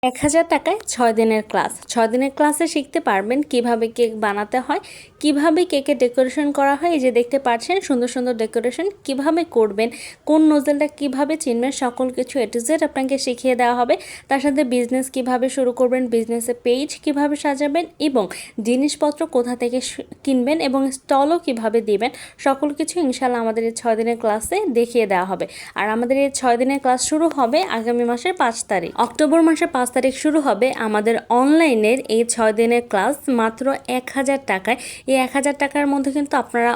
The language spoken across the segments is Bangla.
১,০০০ টাকায় ৬ দিনের ক্লাস। ৬ দিনের ক্লাসে শিখতে পারবেন কিভাবে কেক বানাতে হয়, কিভাবে কেকের ডেকোরেশন করা হয়। এই যে দেখতে পাচ্ছেন সুন্দর সুন্দর ডেকোরেশন কিভাবে করবেন, কোন নোজেলটা কিভাবে চিনবেন, সকল কিছু এ টু জেড আপনাকে শিখিয়ে দেওয়া হবে। তার সাথে বিজনেস কিভাবে শুরু করবেন, বিজনেসের পেজ কিভাবে সাজাবেন এবং জিনিসপত্র কোথা থেকে কিনবেন এবং স্টলও কিভাবে দিবেন, সকল কিছু ইনশাল্লাহ আমাদের এই 6 দিনের ক্লাসে দেখিয়ে দেওয়া হবে। আর আমাদের এই 6 দিনের ক্লাস শুরু হবে আগামী মাসের 5 তারিখ, অক্টোবর মাসের 5 তারিখ শুরু হবে আমাদের অনলাইনের এই 6 দিনের ক্লাস মাত্র 1,০০০ টাকায়। এই 1,০০০ টাকার মধ্যে কিন্তু আপনারা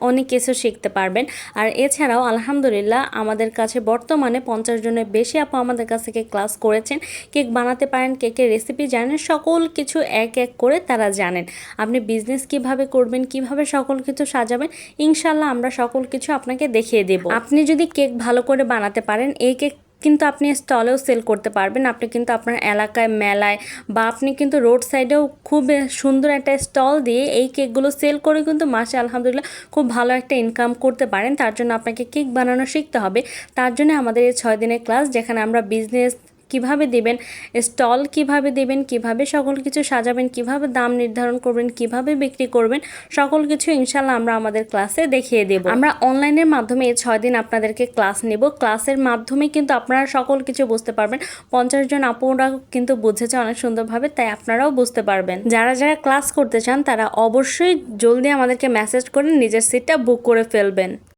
অনেক কিছু শিখতে পারবেন। আর এছাড়াও আলহামদুলিল্লাহ আমাদের কাছে বর্তমানে 50 জনের বেশি আপু আমাদের কাছ থেকে ক্লাস করেছেন। কেক বানাতে পারেন, কেকের রেসিপি জানেন, সকল কিছু এক এক করে তারা জানেন। আপনি বিজনেস কিভাবে করবেন, কিভাবে সকল কিছু সাজাবেন, ইনশাল্লাহ আমরা সকল কিছু আপনাকে দেখিয়ে দেব। আপনি যদি কেক ভালো করে বানাতে পারেন, এই কেক কিন্তু আপনি স্টলেও সেল করতে পারবেন। আপনি কিন্তু আপনার এলাকায় মেলায় বা আপনি কিন্তু রোড সাইডেও খুব সুন্দর একটা স্টল দিয়ে এই কেকগুলো সেল করে কিন্তু মাসে আলহামদুলিল্লাহ খুব ভালো একটা ইনকাম করতে পারেন। তার জন্য আপনাকে কেক বানানো শিখতে হবে। তার জন্য আমাদের এই 6 দিনের ক্লাস, যেখানে আমরা বিজনেস কিভাবে দিবেন, স্টল কিভাবে দিবেন, কিভাবে সকল কিছু সাজাবেন, কিভাবে দাম নির্ধারণ করবেন, কিভাবে বিক্রি করবেন, সকল কিছু ইনশাল্লাহ আমরা আমাদের ক্লাসে দেখিয়ে দেব। আমরা অনলাইনের মাধ্যমে এই 6 দিন আপনাদেরকে ক্লাস নেব। ক্লাসের মাধ্যমে কিন্তু আপনারা সকল কিছু বুঝতে পারবেন। 50 জন আপুরা কিন্তু বুঝেছে অনেক সুন্দরভাবে, তাই আপনারাও বুঝতে পারবেন। যারা যারা ক্লাস করতে চান তারা অবশ্যই জলদি আমাদেরকে মেসেজ করে নিজের সিটটা বুক করে ফেলবেন।